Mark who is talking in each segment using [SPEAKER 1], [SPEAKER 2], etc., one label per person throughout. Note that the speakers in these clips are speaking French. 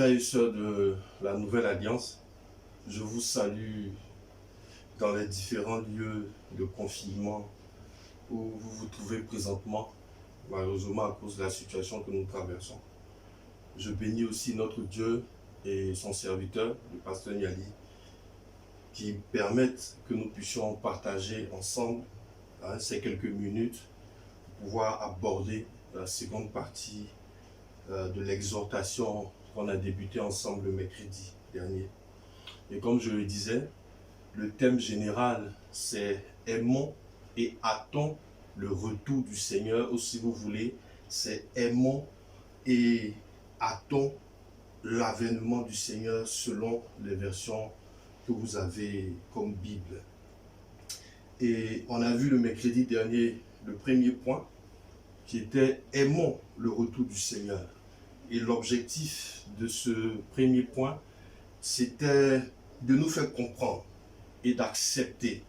[SPEAKER 1] Frères et sœurs de la Nouvelle Alliance, je vous salue dans les différents lieux de confinement où vous vous trouvez présentement, malheureusement à cause de la situation que nous traversons. Je bénis aussi notre Dieu et son serviteur, le pasteur Niali, qui permettent que nous puissions partager ensemble ces quelques minutes pour pouvoir aborder la seconde partie de l'exhortation qu'on a débuté ensemble le mercredi dernier. Et comme je le disais, le thème général, c'est aimons et attendons le retour du Seigneur, ou si vous voulez, c'est aimons et attendons l'avènement du Seigneur selon les versions que vous avez comme Bible. Et on a vu le mercredi dernier le premier point qui était aimons le retour du Seigneur. Et l'objectif de ce premier point, c'était de nous faire comprendre et d'accepter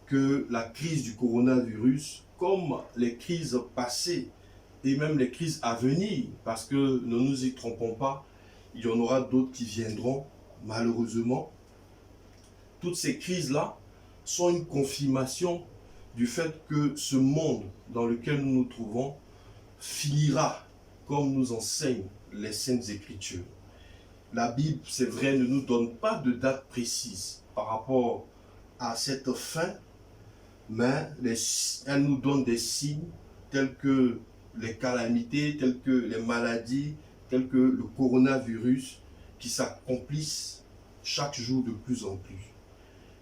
[SPEAKER 1] que la crise du coronavirus, comme les crises passées et même les crises à venir, parce que ne nous y trompons pas, il y en aura d'autres qui viendront, malheureusement. Toutes ces crises-là sont une confirmation du fait que ce monde dans lequel nous nous trouvons finira comme nous enseignent les Saintes Écritures. La Bible, c'est vrai, ne nous donne pas de date précise par rapport à cette fin, mais elle nous donne des signes tels que les calamités, tels que les maladies, tels que le coronavirus qui s'accomplissent chaque jour de plus en plus.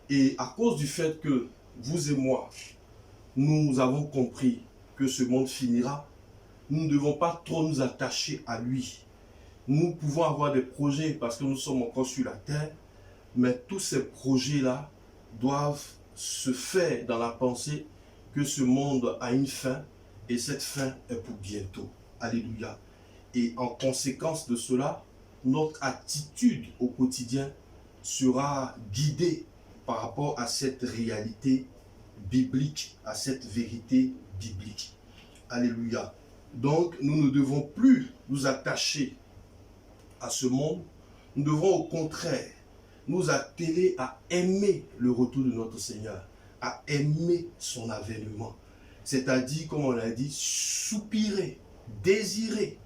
[SPEAKER 1] Et à cause du fait que vous et moi, nous avons compris que ce monde finira, nous ne devons pas trop nous attacher à lui. Nous pouvons avoir des projets parce que nous sommes encore sur la terre, mais tous ces projets-là doivent se faire dans la pensée que ce monde a une fin et cette fin est pour bientôt. Alléluia. Et en conséquence de cela, notre attitude au quotidien sera guidée par rapport à cette réalité biblique, à cette vérité biblique. Alléluia. Donc, nous ne devons plus nous attacher à ce monde. Nous devons au contraire nous atteler à aimer le retour de notre Seigneur, à aimer son avènement. C'est-à-dire, comme on l'a dit, soupirer, désirer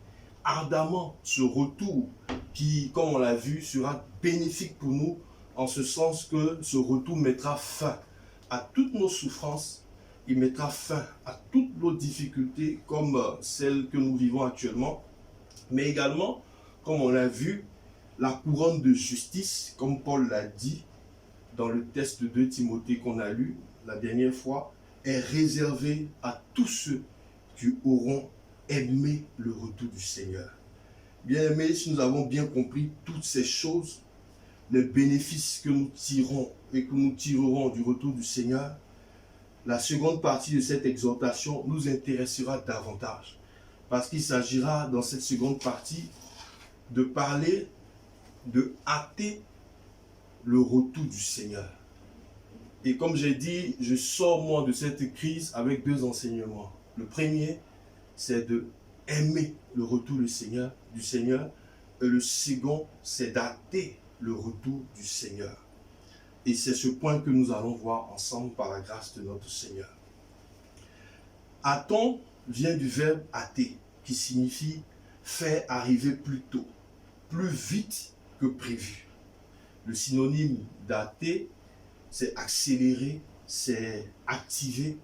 [SPEAKER 1] ardemment ce retour qui, comme on l'a vu, sera bénéfique pour nous, en ce sens que ce retour mettra fin à toutes nos souffrances. Il mettra fin à toutes nos difficultés comme celles que nous vivons actuellement, mais également, comme on l'a vu, la couronne de justice, comme Paul l'a dit dans le texte de 2 Timothée qu'on a lu la dernière fois, est réservée à tous ceux qui auront aimé le retour du Seigneur. Bien aimés, si nous avons bien compris toutes ces choses, les bénéfices que nous tirons et que nous tirerons du retour du Seigneur, la seconde partie de cette exhortation nous intéressera davantage. Parce qu'il s'agira dans cette seconde partie de parler, de hâter le retour du Seigneur. Et comme j'ai dit, je sors moi de cette crise avec deux enseignements. Le premier, c'est de aimer le retour du Seigneur. Et le second, c'est d'hâter le retour du Seigneur. Et c'est ce point que nous allons voir ensemble par la grâce de notre Seigneur. Attends vient du verbe hâter, qui signifie faire arriver plus tôt, plus vite que prévu. Le synonyme d'hâter, c'est accélérer, c'est activer,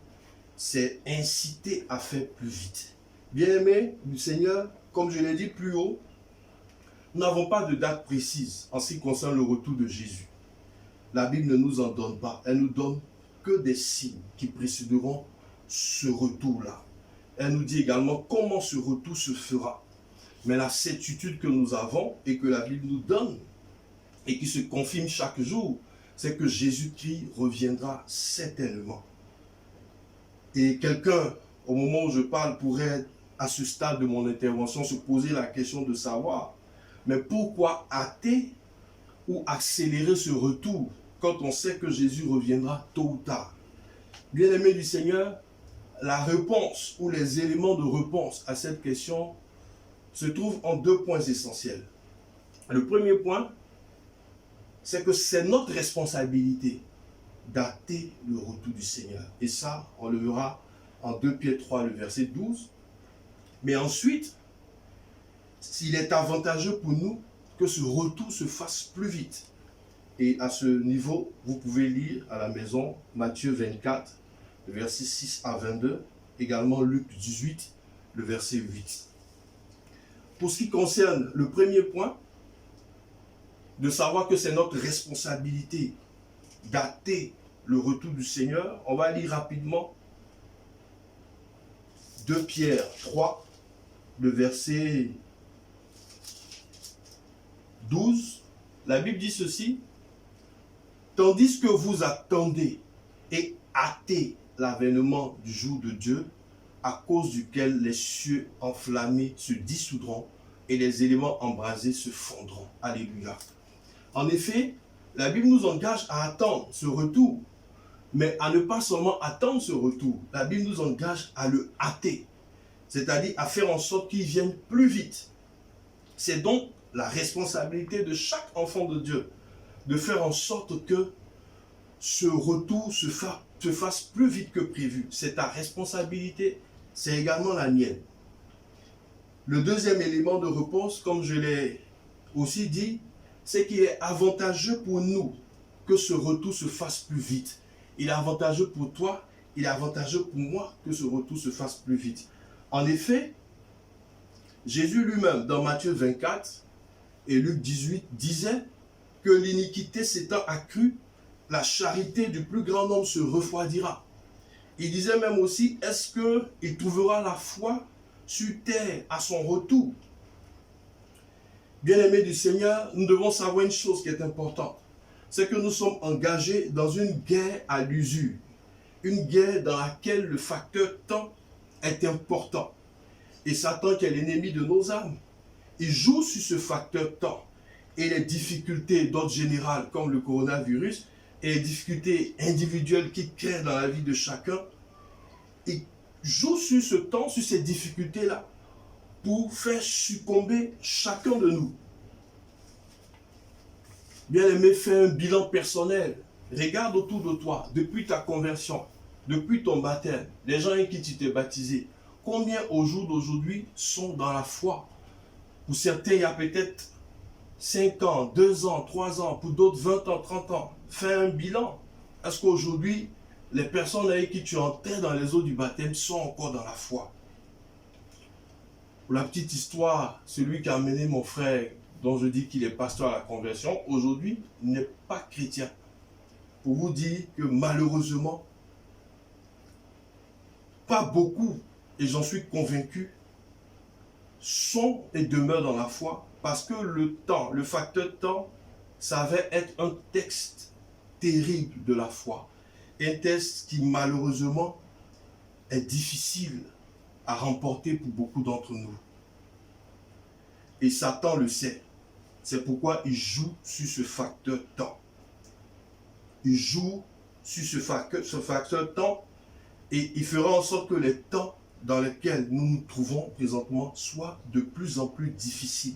[SPEAKER 1] c'est inciter à faire plus vite. Bien-aimés du Seigneur, comme je l'ai dit plus haut, nous n'avons pas de date précise en ce qui concerne le retour de Jésus. La Bible ne nous en donne pas. Elle nous donne que des signes qui précéderont ce retour-là. Elle nous dit également comment ce retour se fera. Mais la certitude que nous avons et que la Bible nous donne et qui se confirme chaque jour, c'est que Jésus-Christ reviendra certainement. Et quelqu'un, au moment où je parle, pourrait, à ce stade de mon intervention, se poser la question de savoir, mais pourquoi hâter ou accélérer ce retour quand on sait que Jésus reviendra tôt ou tard? Bien-aimés du Seigneur, la réponse ou les éléments de réponse à cette question se trouvent en deux points essentiels. Le premier point, c'est que c'est notre responsabilité d'acter le retour du Seigneur. Et ça, on le verra en 2 Pierre 3, le verset 12. Mais ensuite, il est avantageux pour nous que ce retour se fasse plus vite. Et à ce niveau, vous pouvez lire à la maison Matthieu 24, le verset 6 à 22, également Luc 18, le verset 8. Pour ce qui concerne le premier point, de savoir que c'est notre responsabilité d'acter le retour du Seigneur, on va lire rapidement 2 Pierre 3, le verset 12. La Bible dit ceci: tandis que vous attendez et hâtez l'avènement du jour de Dieu, à cause duquel les cieux enflammés se dissoudront et les éléments embrasés se fondront. Alléluia. En effet, la Bible nous engage à attendre ce retour, mais à ne pas seulement attendre ce retour. La Bible nous engage à le hâter, c'est-à-dire à faire en sorte qu'il vienne plus vite. C'est donc la responsabilité de chaque enfant de Dieu de faire en sorte que ce retour se fasse plus vite que prévu. C'est ta responsabilité, c'est également la mienne. Le deuxième élément de réponse, comme je l'ai aussi dit, c'est qu'il est avantageux pour nous que ce retour se fasse plus vite. Il est avantageux pour toi, il est avantageux pour moi que ce retour se fasse plus vite. En effet, Jésus lui-même, dans Matthieu 24 et Luc 18, disait que l'iniquité s'étant accrue, la charité du plus grand nombre se refroidira. Il disait même aussi, est-ce qu'il trouvera la foi sur terre à son retour? Bien-aimés du Seigneur, nous devons savoir une chose qui est importante. C'est que nous sommes engagés dans une guerre à l'usure. Une guerre dans laquelle le facteur temps est important. Et Satan, qui est l'ennemi de nos âmes, il joue sur ce facteur temps. Et les difficultés d'ordre général, comme le coronavirus, et les difficultés individuelles qui créent dans la vie de chacun, il joue sur ce temps, sur ces difficultés-là, pour faire succomber chacun de nous. Bien-aimé, fais un bilan personnel. Regarde autour de toi, depuis ta conversion, depuis ton baptême, les gens avec qui tu t'es baptisé, combien au jour d'aujourd'hui sont dans la foi? Pour certains, il y a peut-être 5 ans, 2 ans, 3 ans, pour d'autres 20 ans, 30 ans. Fais un bilan. Est-ce qu'aujourd'hui, les personnes avec qui tu entrais dans les eaux du baptême sont encore dans la foi? Pour la petite histoire, celui qui a amené mon frère, dont je dis qu'il est pasteur à la conversion, aujourd'hui n'est pas chrétien. Pour vous dire que malheureusement, pas beaucoup, et j'en suis convaincu, sont et demeurent dans la foi, parce que le temps, le facteur temps, savait être un texte terrible de la foi. Un texte qui malheureusement est difficile à remporter pour beaucoup d'entre nous. Et Satan le sait. C'est pourquoi il joue sur ce facteur temps. Il joue sur ce facteur temps et il fera en sorte que les temps dans lesquels nous nous trouvons présentement soient de plus en plus difficiles.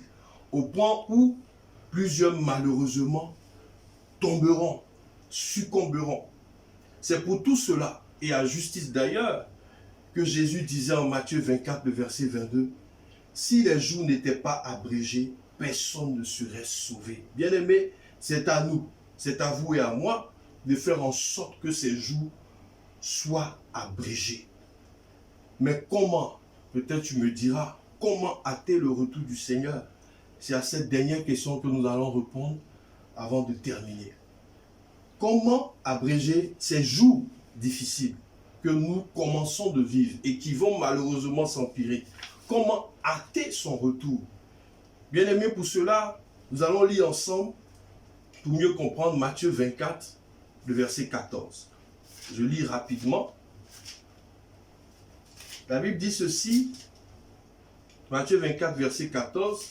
[SPEAKER 1] Au point où plusieurs malheureusement tomberont, succomberont. C'est pour tout cela, et à justice d'ailleurs, que Jésus disait en Matthieu 24, le verset 22, « Si les jours n'étaient pas abrégés, personne ne serait sauvé. » Bien-aimés, c'est à nous, c'est à vous et à moi de faire en sorte que ces jours soient abrégés. Mais comment? Peut-être tu me diras, comment hâter le retour du Seigneur? C'est à cette dernière question que nous allons répondre avant de terminer. Comment abréger ces jours difficiles que nous commençons de vivre et qui vont malheureusement s'empirer? Comment hâter son retour? Bien aimé, pour cela, nous allons lire ensemble pour mieux comprendre Matthieu 24, le verset 14. Je lis rapidement. La Bible dit ceci, Matthieu 24, verset 14.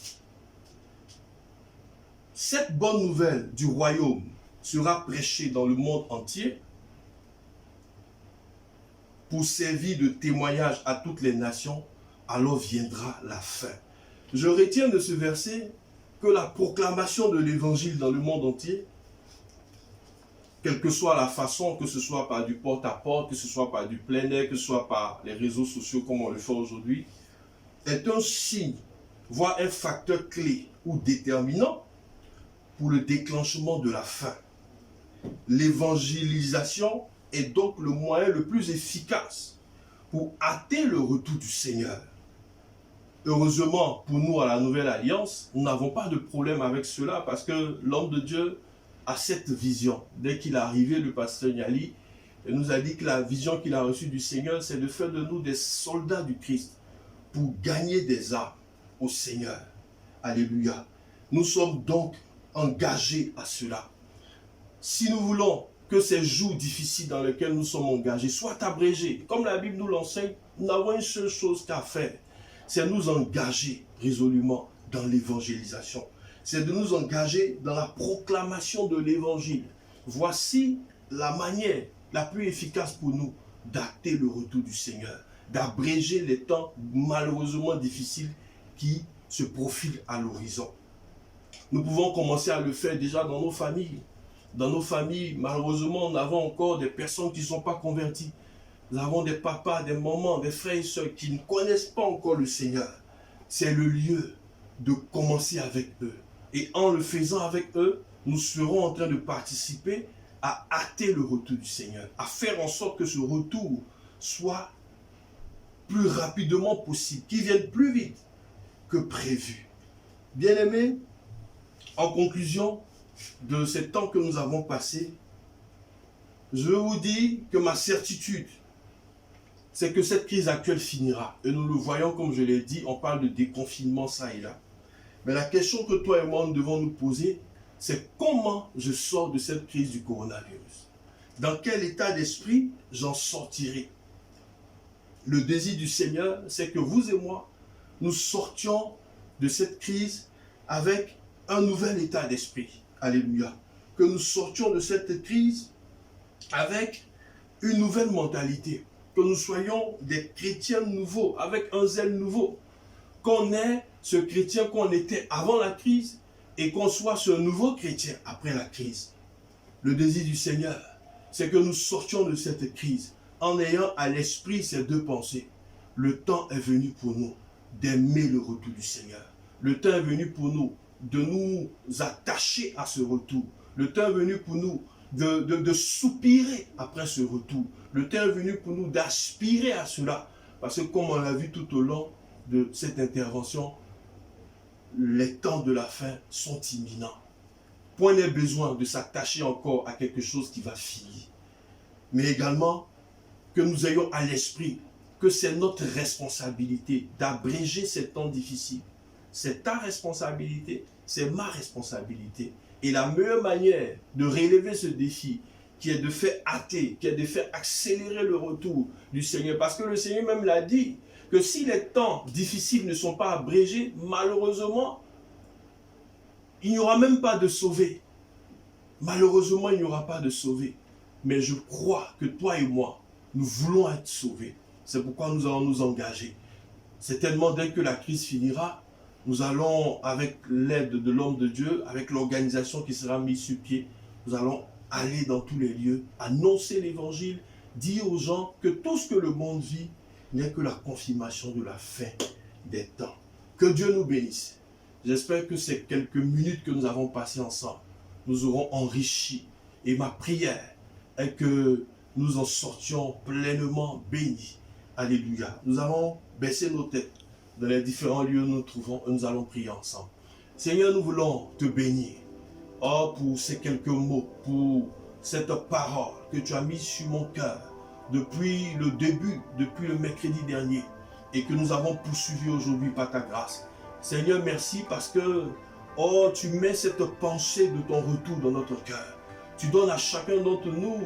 [SPEAKER 1] Cette bonne nouvelle du royaume sera prêchée dans le monde entier pour servir de témoignage à toutes les nations, alors viendra la fin. Je retiens de ce verset que la proclamation de l'évangile dans le monde entier, quelle que soit la façon, que ce soit par du porte-à-porte, que ce soit par du plein air, que ce soit par les réseaux sociaux comme on le fait aujourd'hui, est un signe, voire un facteur clé ou déterminant pour le déclenchement de la fin. L'évangélisation est donc le moyen le plus efficace pour hâter le retour du Seigneur. Heureusement pour nous à la Nouvelle Alliance, nous n'avons pas de problème avec cela parce que l'homme de Dieu a cette vision. Dès qu'il est arrivé, le pasteur Niali nous a dit que la vision qu'il a reçue du Seigneur, c'est de faire de nous des soldats du Christ pour gagner des âmes au Seigneur. Alléluia. Nous sommes donc engagés à cela. Si nous voulons que ces jours difficiles dans lesquels nous sommes engagés soient abrégés, comme la Bible nous l'enseigne, nous n'avons une seule chose qu'à faire, c'est nous engager résolument dans l'évangélisation. C'est de nous engager dans la proclamation de l'évangile. Voici la manière la plus efficace pour nous d'acter le retour du Seigneur, d'abréger les temps malheureusement difficiles qui se profilent à l'horizon. Nous pouvons commencer à le faire déjà dans nos familles. Dans nos familles, malheureusement, nous avons encore des personnes qui ne sont pas converties. Nous avons des papas, des mamans, des frères et sœurs qui ne connaissent pas encore le Seigneur. C'est le lieu de commencer avec eux. Et en le faisant avec eux, nous serons en train de participer à hâter le retour du Seigneur, à faire en sorte que ce retour soit plus rapidement possible, qu'il vienne plus vite que prévu. Bien-aimés, en conclusion de ce temps que nous avons passé, je vous dis que ma certitude, c'est que cette crise actuelle finira. Et nous le voyons, comme je l'ai dit, on parle de déconfinement, ça et là. Mais la question que toi et moi nous devons nous poser, c'est comment je sors de cette crise du coronavirus? Dans quel état d'esprit j'en sortirai? Le désir du Seigneur, c'est que vous et moi, nous sortions de cette crise avec un nouvel état d'esprit. Alléluia. Que nous sortions de cette crise avec une nouvelle mentalité. Que nous soyons des chrétiens nouveaux, avec un zèle nouveau. Qu'on ait ce chrétien qu'on était avant la crise et qu'on soit ce nouveau chrétien après la crise. Le désir du Seigneur, c'est que nous sortions de cette crise en ayant à l'esprit ces deux pensées. Le temps est venu pour nous d'aimer le retour du Seigneur. Le temps est venu pour nous de nous attacher à ce retour. Le temps est venu pour nous de soupirer après ce retour. Le temps est venu pour nous d'aspirer à cela. Parce que comme on l'a vu tout au long de cette intervention, les temps de la fin sont imminents. Point n'est besoin de s'attacher encore à quelque chose qui va finir. Mais également, que nous ayons à l'esprit que c'est notre responsabilité d'abréger ces temps difficiles. C'est ta responsabilité, c'est ma responsabilité. Et la meilleure manière de relever ce défi, qui est de faire hâter, qui est de faire accélérer le retour du Seigneur. Parce que le Seigneur même l'a dit, que si les temps difficiles ne sont pas abrégés, malheureusement, il n'y aura même pas de sauvé. Malheureusement, il n'y aura pas de sauvé. Mais je crois que toi et moi, nous voulons être sauvés. C'est pourquoi nous allons nous engager. Certainement, dès que la crise finira, nous allons, avec l'aide de l'homme de Dieu, avec l'organisation qui sera mise sur pied, nous allons aller dans tous les lieux, annoncer l'évangile, dire aux gens que tout ce que le monde vit n'est que la confirmation de la fin des temps. Que Dieu nous bénisse. J'espère que ces quelques minutes que nous avons passées ensemble nous auront enrichi. Et ma prière est que nous en sortions pleinement bénis. Alléluia. Nous allons baisser nos têtes dans les différents lieux où nous nous trouvons et nous allons prier ensemble. Seigneur, nous voulons te bénir. Oh, pour ces quelques mots, pour cette parole que tu as mise sur mon cœur depuis le début, depuis le mercredi dernier et que nous avons poursuivi aujourd'hui par ta grâce. Seigneur, merci parce que oh, tu mets cette pensée de ton retour dans notre cœur. Tu donnes à chacun d'entre nous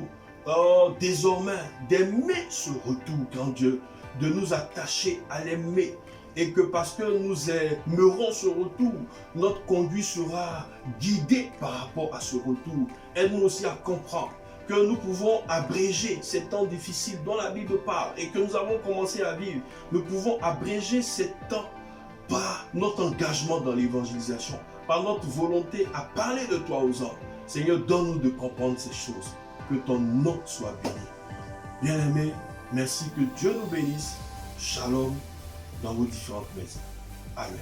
[SPEAKER 1] oh, désormais d'aimer ce retour, grand Dieu, de nous attacher à l'aimer. Et que parce que nous aimerons ce retour, notre conduite sera guidée par rapport à ce retour. Aide-nous aussi à comprendre que nous pouvons abréger ces temps difficiles dont la Bible parle et que nous avons commencé à vivre. Nous pouvons abréger ces temps par notre engagement dans l'évangélisation, par notre volonté à parler de toi aux hommes. Seigneur, donne-nous de comprendre ces choses. Que ton nom soit béni. Bien-aimés, merci, que Dieu nous bénisse. Shalom dans vos différentes maisons. Amen.